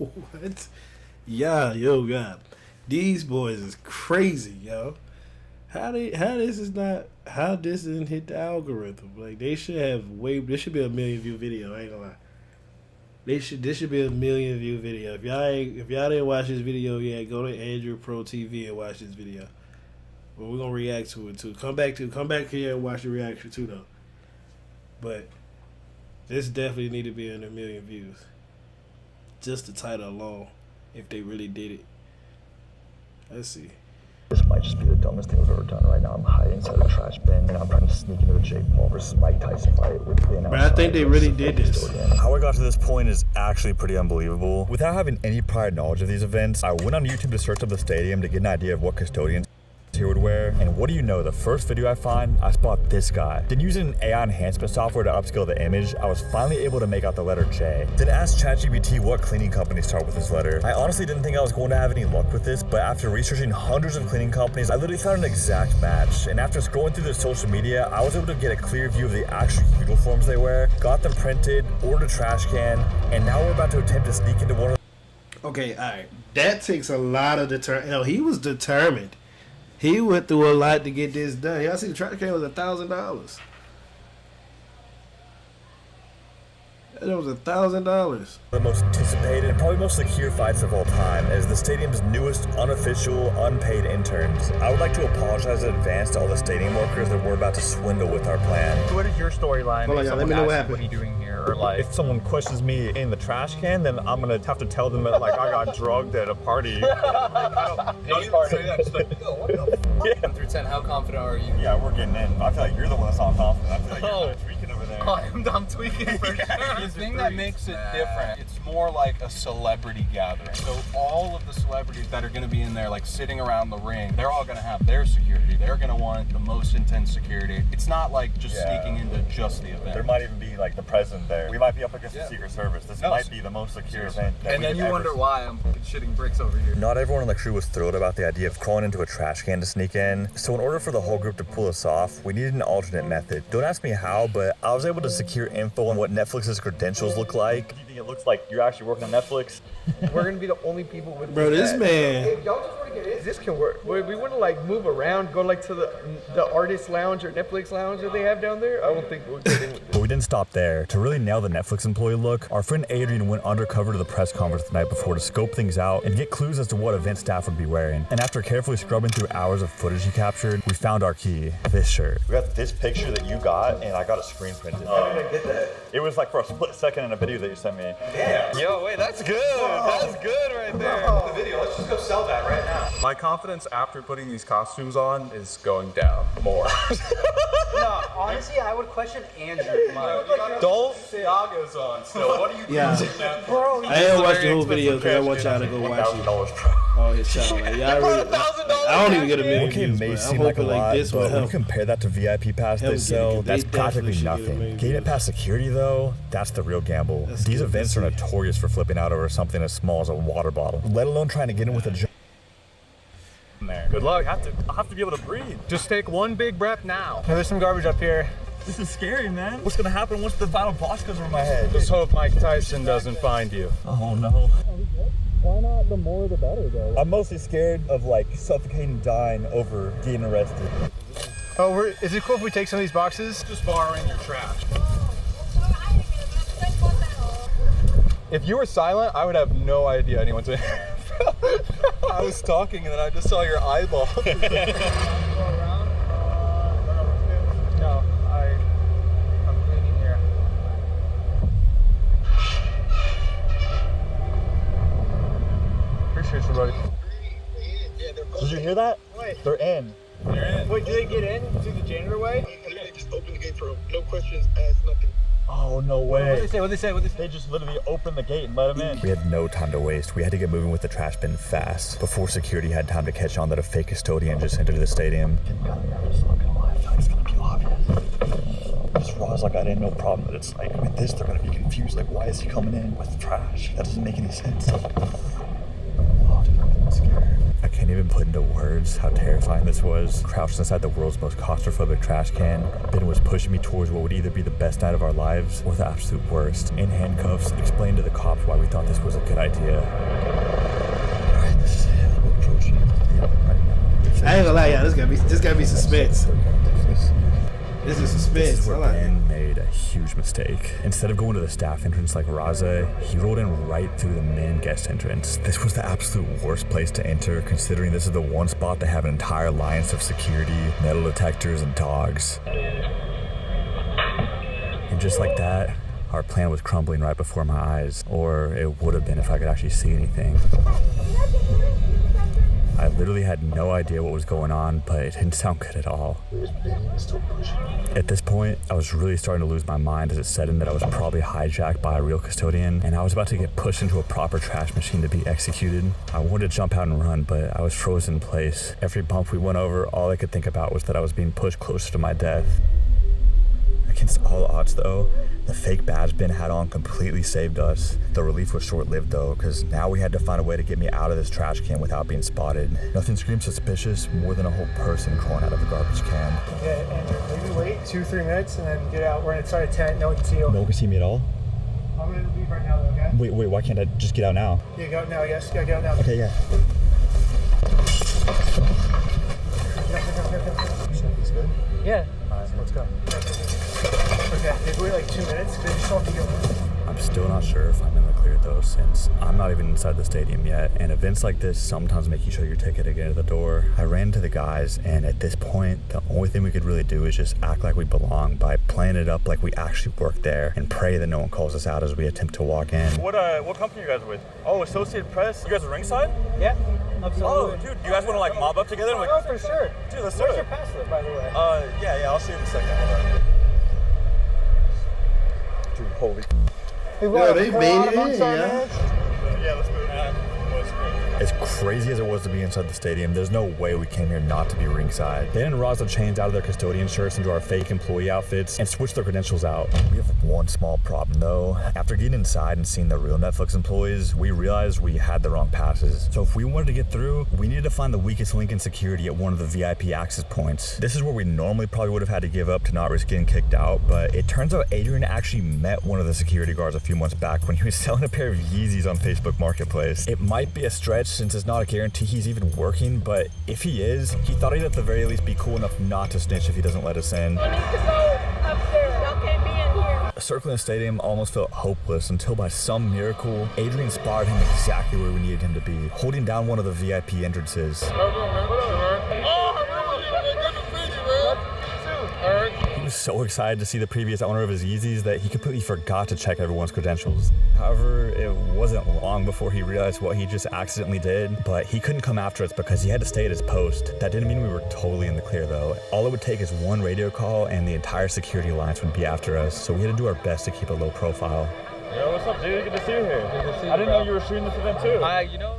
What? Yeah, yo, God. These boys is crazy, yo. How this didn't hit the algorithm? Like they should have this should be a million view video, I ain't gonna lie. This should be a million view video. If y'all didn't watch this video yet, go to Andrew Pro TV and watch this video. Well, we're gonna react to it too. Come back here and watch the reaction too though. But this definitely need to be in a million views. Just the title alone, if they really did it. Let's see. This might just be the dumbest thing I've ever done. Right now I'm hiding inside a trash bin and I'm trying to sneak into a Jake Paul versus Mike Tyson fight within. But I think they really did this. How I got to this point is actually pretty unbelievable. Without having any prior knowledge of these events, I went on YouTube to search up the stadium to get an idea of what custodians here would wear, and what do you know, the first video I find, I spot this guy. Then using an AI enhancement software to upscale the image, I was finally able to make out the letter J. Then asked ChatGPT what cleaning companies start with this letter. I honestly didn't think I was going to have any luck with this, but after researching hundreds of cleaning companies, I literally found an exact match. And after scrolling through their social media, I was able to get a clear view of the actual uniforms they wear, got them printed, ordered a trash can, and now we're about to attempt to sneak into one of. Okay, alright. That takes a lot of determination. Hell, he was determined. He went through a lot to get this done. Y'all see the trash can was $1,000. That was $1,000. The most anticipated and probably most secure fights of all time as the stadium's newest unofficial unpaid interns. I would like to apologize in advance to all the stadium workers that we're about to swindle with our plan. What is your storyline? Hold on, y'all, let me know what happened. What are you doing here? Or like, if someone questions me in the trash can, then I'm gonna have to tell them that like I got drugged at a party. any party. Just like, what the fuck? Yeah. 1 through 10, how confident are you? Yeah, we're getting in. I feel like you're the one that's not confident. I feel like you're tweaking over there. I'm tweaking for sure. The thing that makes it different, it's more like a celebrity gathering. So all of the celebrities that are going to be in there, like sitting around the ring, they're all going to have their security. They're going to want the most intense security. It's not like just sneaking into just the event. There might even be like the president there. We might be up against the Secret Service. This might be the most secure event. And then you wonder why I'm shitting bricks over here. Not everyone on the crew was thrilled about the idea of crawling into a trash can to sneak in. So in order for the whole group to pull us off, we needed an alternate method. Don't ask me how, but I was able to secure info on what Netflix's credentials look like. Do you think it looks like you're actually working on Netflix? We're gonna be the only people with this man. If y'all just want to get in, this can work. We wouldn't like move around, go like to the artist lounge or Netflix lounge that they have down there. I don't think we'll get in with this. But we didn't stop there. To really nail the Netflix employee look, our friend Adrian went undercover to the press conference the night before to scope things out and get clues as to what event staff would be wearing. And after carefully scrubbing through hours of footage he captured, we found our key, this shirt. We got this picture that you got, and I got a screen printed. How did I get that? It was like for a split second in a video that you sent me. Damn. Yo, wait, that's good. That's good right there. The video, let's just go sell that right now. My confidence after putting these costumes on is going down more. No, honestly, I would question Andrew. Don't Thiago's on still. What are you doing now? Bro, I didn't watch the whole video because I want y'all to go watch it. Oh, his channel. Like, y'all really, I don't even get a million views, but I'm hoping like this will when you help. compare that to VIP pass they sell, that's practically nothing. Getting it past security though, that's the real gamble. These events are notorious for flipping out over something as small as a water bottle, let alone trying to get in with a there. Good luck. I'll have to be able to breathe. just take one big breath now. There's some garbage up here. This is scary, man. What's gonna happen once the final boss goes over my head? Just hope Mike Tyson doesn't find you. Oh no. Why not the more the better though? I'm mostly scared of like suffocating, dying over getting arrested. Oh, is it cool if we take some of these boxes? Just borrowing your trash. If you were silent, I would have no idea anyone's in here. I was talking and then I just saw your eyeball. No, I'm cleaning here. Appreciate you, buddy. Did you hear that? Wait. They're in. Wait, did they get in through the janitor way? They just open the gate for no questions asked, nothing. Oh, no way. What'd they say? They just literally opened the gate and let him in. We had no time to waste. We had to get moving with the trash bin fast before security had time to catch on that a fake custodian just entered the stadium. It's gonna be obvious. As raw as like I didn't know problem, but it's like with this they're gonna be confused. Like, why is he coming in with trash? That doesn't make any sense. Oh, dude, I'm scared. I can't even put into words how terrifying this was. Crouched inside the world's most claustrophobic trash can, Ben was pushing me towards what would either be the best night of our lives or the absolute worst. In handcuffs, explained to the cops why we thought this was a good idea. Alright, this is it. I'm approaching right now. I ain't gonna lie, y'all. This gotta be suspense. This is suspense. This is where Ben made a huge mistake. Instead of going to the staff entrance like Raze, he rolled in right through the main guest entrance. This was the absolute worst place to enter, considering this is the one spot to have an entire alliance of security, metal detectors, and dogs. And just like that, our plan was crumbling right before my eyes, or it would have been if I could actually see anything. I literally had no idea what was going on, but it didn't sound good at all. At this point, I was really starting to lose my mind as it set in that I was probably hijacked by a real custodian, and I was about to get pushed into a proper trash machine to be executed. I wanted to jump out and run, but I was frozen in place. Every bump we went over, all I could think about was that I was being pushed closer to my death. Against all odds though, the fake badge Ben had on completely saved us. The relief was short-lived though, because now we had to find a way to get me out of this trash can without being spotted. Nothing screams suspicious more than a whole person crawling out of a garbage can. Yeah, and maybe wait 2-3 minutes and then get out. We're gonna start at 10, no one can see you. No one can see me at all? I'm gonna leave right now though, okay? Wait, why can't I just get out now? Yeah, go out now, yes. You gotta get out now. Okay, yeah. Everything's good? Yeah. Alright, let's go. Okay, maybe wait like 2 minutes because you still have to go. I'm still not sure if I'm in the clear though, since I'm not even inside the stadium yet, and events like this sometimes make you show your ticket to get into the door. I ran to the guys, and at this point, the only thing we could really do is just act like we belong by playing it up like we actually work there and pray that no one calls us out as we attempt to walk in. What company are you guys with? Oh, Associated Press. You guys are ringside? Yeah, absolutely. Oh, dude, you guys want to like mob up together? Oh, for sure. Dude, let's do Where's it. your pass slip, by the way? Yeah, I'll see you in a second. Hold on. Dude, holy. Yo, they made it in, yeah. Yeah, let's move. As crazy as it was to be inside the stadium, there's no way we came here not to be ringside. Ben and Raza changed out of their custodian shirts into our fake employee outfits and switched their credentials out. We have one small problem though. After getting inside and seeing the real Netflix employees, we realized we had the wrong passes. So if we wanted to get through, we needed to find the weakest link in security at one of the VIP access points. This is where we normally probably would have had to give up to not risk getting kicked out, but it turns out Adrian actually met one of the security guards a few months back when he was selling a pair of Yeezys on Facebook Marketplace. It might be a stretch since it's not a guarantee he's even working, but if he is, he thought he'd at the very least be cool enough not to snitch if he doesn't let us in. We need to go upstairs. Y'all can't be in here. Circling the stadium almost felt hopeless until by some miracle, Adrian spotted him exactly where we needed him to be, holding down one of the VIP entrances. He was so excited to see the previous owner of his Yeezys that he completely forgot to check everyone's credentials. However, it wasn't long before he realized what he just accidentally did, but he couldn't come after us because he had to stay at his post. That didn't mean we were totally in the clear though. All it would take is one radio call and the entire security alliance would be after us, so we had to do our best to keep a low profile. Yo, what's up, dude? Good to see you here. I didn't know you were shooting this event too.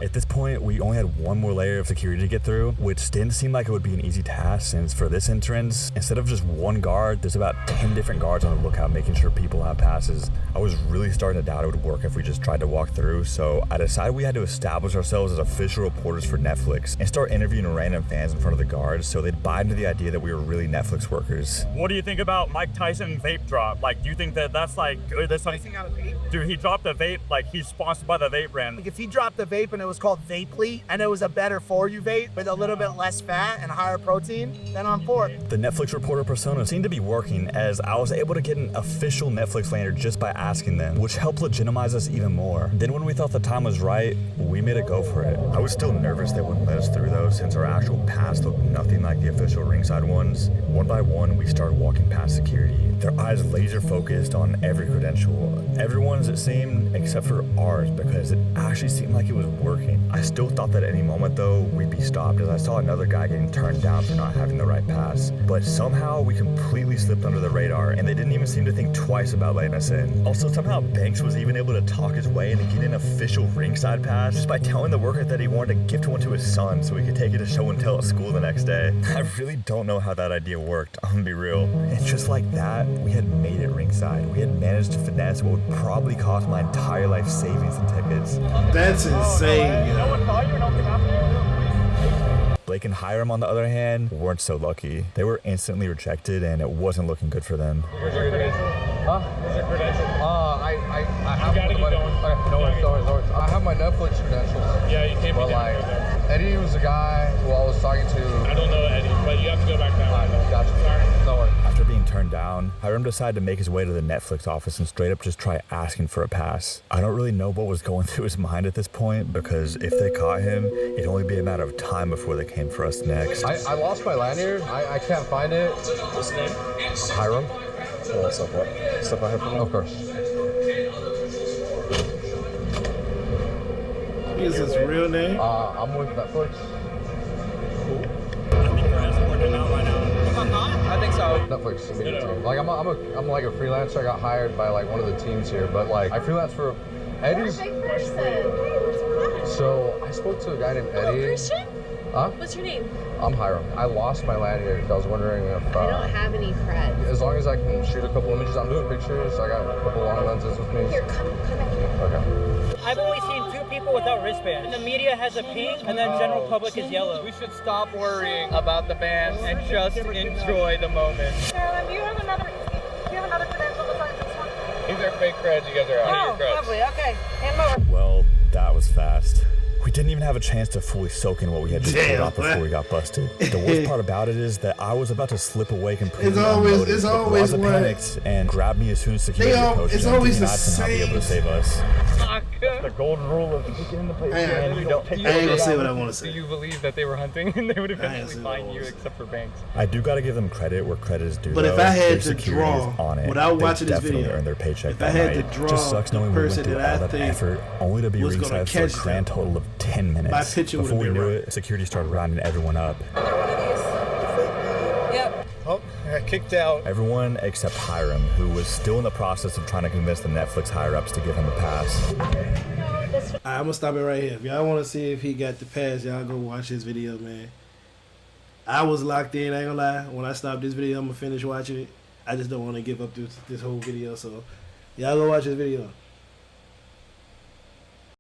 At this point, we only had one more layer of security to get through, which didn't seem like it would be an easy task since for this entrance, instead of just one guard, there's about 10 different guards on the lookout making sure people have passes. I was really starting to doubt it would work if we just tried to walk through, so I decided we had to establish ourselves as official reporters for Netflix and start interviewing random fans in front of the guards so they'd buy into the idea that we were really Netflix workers. What do you think about Mike Tyson vape drop? Like, do you think that that's like good? That's something out of vape? Dude, he dropped a vape, like he's sponsored by the vape brand. Like if he dropped a vape and it was called Vapely and it was a better for you vape with a little bit less fat and higher protein, then I'm for it. The Netflix reporter persona seemed to be working as I was able to get an official Netflix lanyard just by asking them, which helped legitimize us even more. Then when we thought the time was right, we made a go for it. I was still nervous they wouldn't let us through though, since our actual pass looked nothing like the official ringside ones. One by one, we started walking past security, their eyes laser focused on every credential. Everyone's, it seemed, except for ours, because it actually seemed like it was working. I still thought that at any moment though, we'd be stopped as I saw another guy getting turned down for not having the right pass. But somehow we completely slipped under the radar and they didn't even seem to think twice about letting us in. Also, somehow Banks was even able to talk his way into getting an official ringside pass just by telling the worker that he wanted to gift one to his son so he could take it to show and tell at school the next day. I really don't know how that idea worked, I'm gonna be real. And just like that, we had made it ringside. We had managed to finesse what would probably cost my entire life savings and tickets. That's insane, No yo. one saw you? No one came after you? Blake and Hiram, on the other hand, weren't so lucky. They were instantly rejected, and it wasn't looking good for them. Where's your credential? Huh? Where's your credential? I have. You gotta get going. Okay, no worries. I have my Netflix credentials. Yeah, you can't be But down like, there, Eddie was the guy who I was talking to. I don't know Eddie, but you have to go back that way. Gotcha. Sorry. No worries. After being turned down, Hiram decided to make his way to the Netflix office and straight up just try asking for a pass. I don't really know what was going through his mind at this point, because if they caught him, it'd only be a matter of time before they came for us next. I lost my lanyard. I can't find it. What's the name? Hiram. What's up, what? Step out here for me. Of course. Is his real name? I'm with Netflix. I think so. Netflix media team. Like I'm like a freelancer. I got hired by like one of the teams here, but like I freelance for Eddie's. So I spoke to a guy named Eddie. Christian? Huh? What's your name? I'm Hiram. I lost my lanyard. I was wondering if I don't have any cred. as long as I can shoot a couple images. I'm doing pictures. I got a couple long lenses with me. Here, come back here. Okay. I've only seen 2 people without wristbands. The media has a pink, and then general public is yellow. We should stop worrying about the band and just enjoy the moment. Carolyn, do you have another credential besides this one? These are fake creds. You guys are out of your creds. Lovely. Okay. Hand them over. Well, that was fast. We didn't even have a chance to fully soak in what we had just put Damn, out before we got busted. The worst part about it is that I was about to slip away completely. It's always one. Panicked and grabbed me as soon as security approached. It's always the somehow be able to save us. The golden rule of getting the place. I ain't gonna say what I want to say. Do you believe that they were hunting and they would I ain't eventually saying what I find you wanna say. except for Banks? I do got to give them credit where credit is due. But if though. I had Their to security draw is on it. without They watching this definitely video, earned their paycheck if I that had night. to draw Just sucks the knowing we went person through that I all that think effort only to be was gonna ringside for a catch grand them, total of 10 minutes. my picture would Before have we been knew right. it, security started rounding everyone up. Yep. Oh, I got kicked out. Everyone except Hiram, who was still in the process of trying to convince the Netflix higher-ups to give him a pass. I'm gonna stop it right here. If y'all want to see if he got the pass, y'all go watch his video, man. I was locked in. I ain't gonna lie. When I stop this video, I'm gonna finish watching it. I just don't want to give up this whole video, so y'all go watch this video.